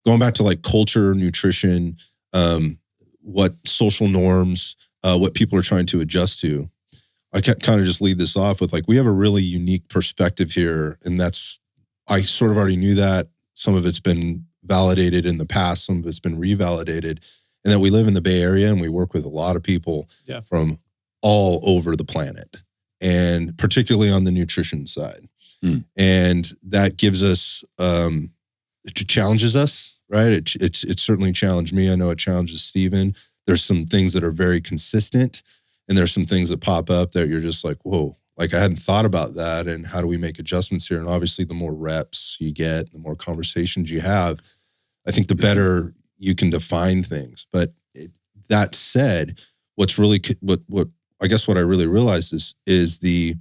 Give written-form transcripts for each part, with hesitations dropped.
going back to like culture, nutrition, what social norms, what people are trying to adjust to. I can kind of just lead this off with like, we have a really unique perspective here. And I sort of already knew that. Some of it's been validated in the past, some of it's been revalidated. And that we live in the Bay Area and we work with a lot of people from all over the planet, and particularly on the nutrition side. And that gives us, it challenges us, right? It certainly challenged me. I know it challenges Stephen. There's some things that are very consistent, and there's some things that pop up that you're just like, whoa, like I hadn't thought about that. And how do we make adjustments here? And obviously the more reps you get, the more conversations you have, I think the better you can define things. But that said, what I guess what I really realized is the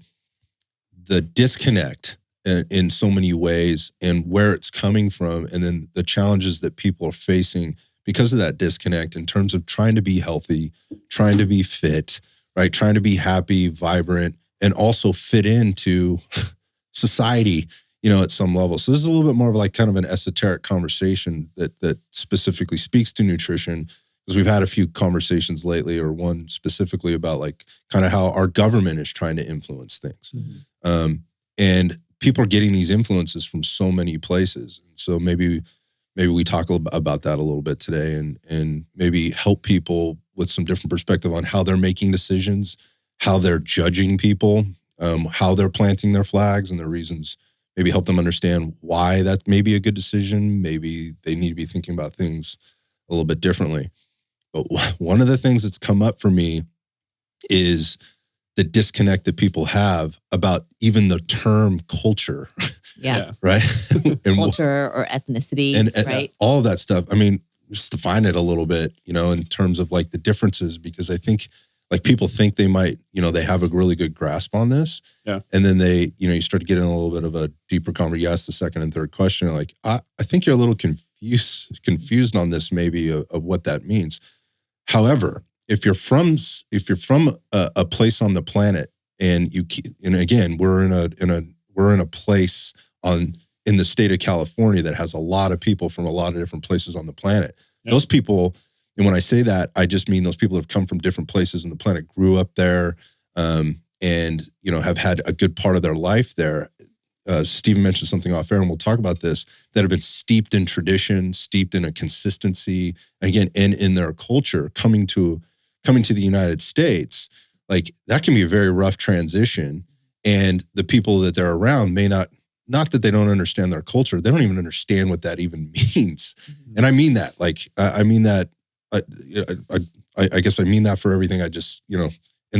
disconnect in so many ways, and where it's coming from, and then the challenges that people are facing because of that disconnect in terms of trying to be healthy, trying to be fit, right? Trying to be happy, vibrant, and also fit into society, at some level. So this is a little bit more of like kind of an esoteric conversation that specifically speaks to nutrition, because we've had a few conversations lately, or one specifically about like kind of how our government is trying to influence things. And people are getting these influences from so many places. And so maybe we talk about that a little bit today, and maybe help people with some different perspective on how they're making decisions, how they're judging people, how they're planting their flags and their reasons. Maybe help them understand why that may be a good decision. Maybe they need to be thinking about things a little bit differently. But one of the things that's come up for me is the disconnect that people have about even the term culture. Yeah. Right? And culture or ethnicity, and right? All of that stuff. I mean, just define it a little bit, in terms of like the differences, because I think like people think they might, they have a really good grasp on this. Yeah. And then they, you start to get in a little bit of a deeper conversation. You ask the second and third question, like, I think you're a little confused on this, maybe of what that means. However, if you're from a place on the planet, and again, we're in a place in the state of California that has a lot of people from a lot of different places on the planet. Yep. Those people, and when I say that, I just mean those people have come from different places on the planet, grew up there, and have had a good part of their life there. Stephen mentioned something off air, and we'll talk about this, that have been steeped in tradition, steeped in a consistency, again, and in their culture, coming to the United States. Like, that can be a very rough transition. And the people that they're around may not that they don't understand their culture, they don't even understand what that even means. Mm-hmm. And I mean that, like, I mean that, I guess I mean that for everything. I just, in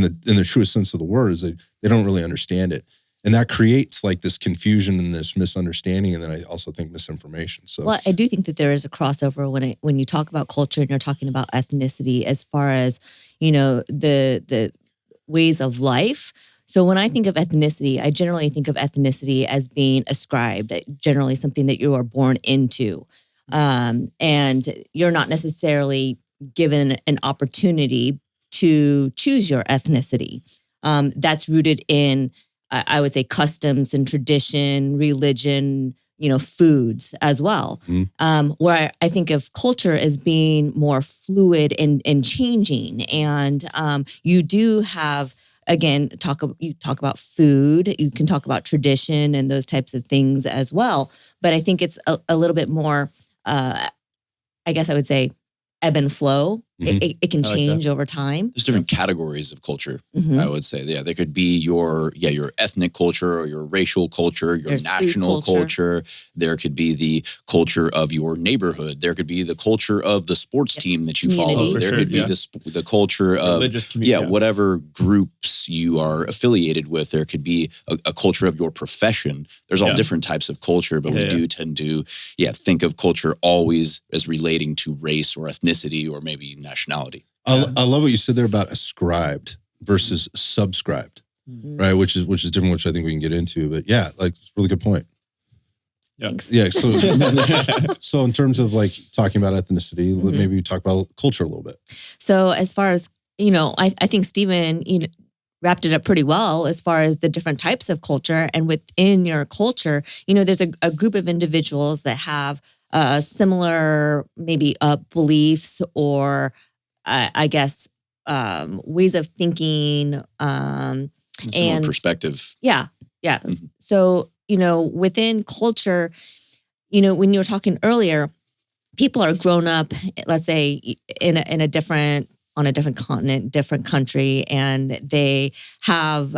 the truest sense of the word, is they don't really understand it. And that creates like this confusion and this misunderstanding. And then I also think misinformation. So, well, I do think that there is a crossover when you talk about culture and you're talking about ethnicity, as far as, the ways of life. So when I think of ethnicity, I generally think of ethnicity as being ascribed, generally something that you are born into. And you're not necessarily given an opportunity to choose your ethnicity. That's rooted in, I would say, customs and tradition, religion, foods as well. Where I think of culture as being more fluid and changing. And you do have, again, you talk about food, you can talk about tradition and those types of things as well. But I think it's a little bit more, I guess I would say, ebb and flow. Mm-hmm. It can change over time. There's different categories of culture, mm-hmm. I would say. Yeah, there could be your ethnic culture, or your racial culture, your There's national culture. There could be the culture of your neighborhood. There could be the culture of the sports team that you follow. There could be the culture of religious community. Whatever groups you are affiliated with. There could be a culture of your profession. There's all different types of culture, but we do tend to think of culture always as relating to race or ethnicity, or maybe nationality. I love what you said there about ascribed versus subscribed, right? Which is different, which I think we can get into. But like, it's a really good point. Thanks. Yeah. So in terms of like talking about ethnicity, maybe we talk about culture a little bit. So as far as, I think Stephen, wrapped it up pretty well as far as the different types of culture. And within your culture, there's a group of individuals that have similar maybe beliefs or I guess ways of thinking. Similar perspective. Yeah. Mm-hmm. So, within culture, when you were talking earlier, people are grown up, let's say on a different continent, different country, and they have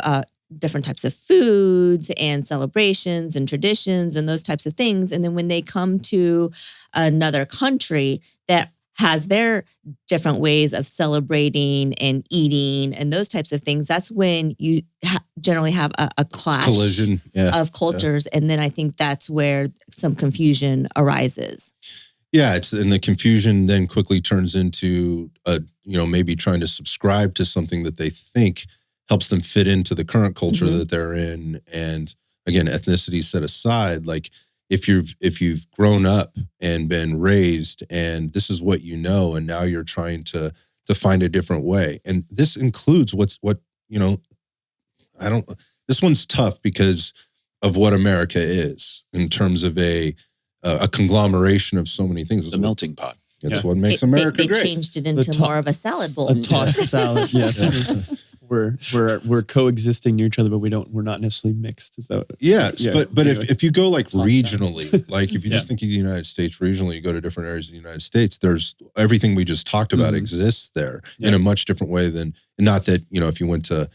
different types of foods and celebrations and traditions and those types of things. And then when they come to another country that has their different ways of celebrating and eating and those types of things, that's when you generally have a clash collision of cultures. Yeah. And then I think that's where some confusion arises. Yeah, and the confusion then quickly turns into maybe trying to subscribe to something that they think helps them fit into the current culture that they're in. And again, ethnicity set aside, like if you've grown up and been raised and this is what you know, and now you're trying to find a different way. And this includes this one's tough because of what America is in terms of a conglomeration of so many things. The melting pot. That's what makes America great. They changed it into more of a salad bowl. A tossed salad, yes. We're coexisting near each other, but we're not necessarily mixed. Is that? But if you go like regionally, like if you just think of the United States regionally, you go to different areas of the United States, there's everything we just talked about exists there in a much different way than, not that, if you went to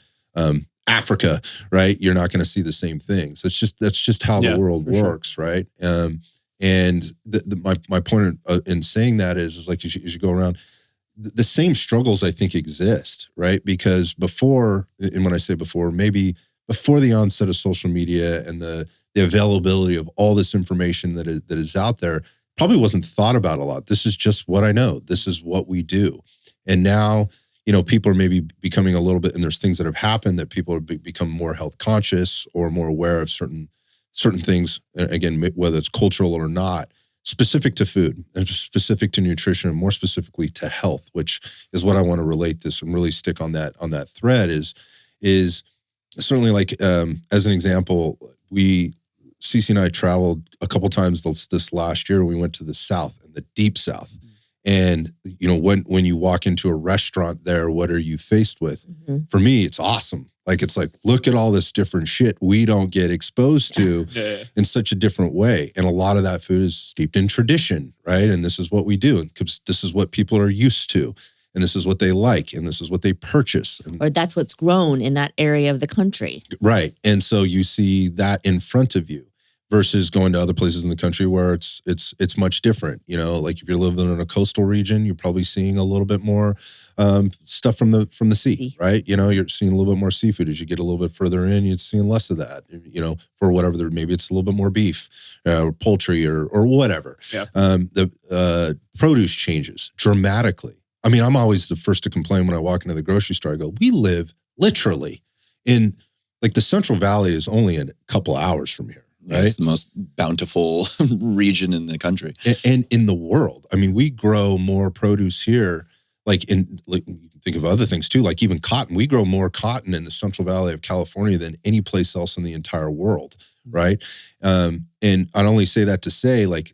Africa, right, you're not going to see the same things. That's just how the world works, sure. Right? And my point in saying that is like as you go around, the same struggles I think exist, right? Because before, and when I say before, maybe before the onset of social media and the availability of all this information that is out there, probably wasn't thought about a lot. This is just what I know. This is what we do. And now, people are maybe becoming a little bit, and there's things that have happened that people have become more health conscious or more aware of certain things, again, whether it's cultural or not, specific to food and specific to nutrition and more specifically to health, which is what I want to relate this and really stick on that thread is certainly like, as an example, Cece and I traveled a couple times this last year. We went to the South and the deep South. And, when you walk into a restaurant there, what are you faced with? For me, it's awesome. It's like, look at all this different shit we don't get exposed to in such a different way. And a lot of that food is steeped in tradition, right? And this is what we do. And this is what people are used to. And this is what they like. And this is what they purchase. Or that's what's grown in that area of the country. Right. And so you see that in front of you versus going to other places in the country where it's much different. Like if you're living in a coastal region, you're probably seeing a little bit more stuff from the sea, right? You're seeing a little bit more seafood. As you get a little bit further in, you're seeing less of that, for whatever, maybe it's a little bit more beef or poultry or whatever. Yeah. The produce changes dramatically. I mean, I'm always the first to complain when I walk into the grocery store. I go, we live literally in, like, the Central Valley is only a couple hours from here. Right? It's the most bountiful region in the country. And in the world. I mean, we grow more produce here, like you can think of other things too, like even cotton. We grow more cotton in the Central Valley of California than any place else in the entire world, right? And I'd only say that to say, like,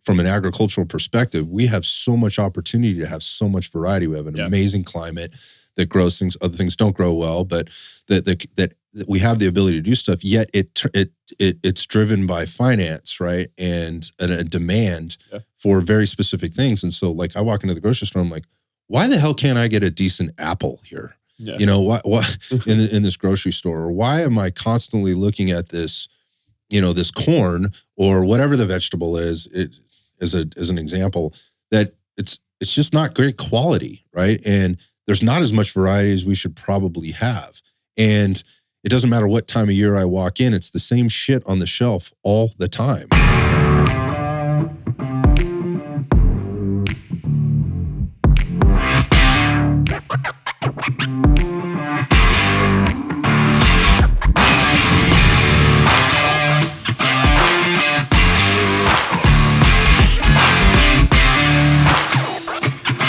from an agricultural perspective, we have so much opportunity to have so much variety. We have an amazing climate that grows things. Other things don't grow well, but that we have the ability to do stuff. Yet it's driven by finance, right, and a demand for very specific things. And so, like, I walk into the grocery store, I'm like, why the hell can't I get a decent apple here? Yeah. Why in this grocery store? Or why am I constantly looking at this, this corn or whatever the vegetable is, as an example, that it's just not great quality, right? And there's not as much variety as we should probably have. And it doesn't matter what time of year I walk in, it's the same shit on the shelf all the time.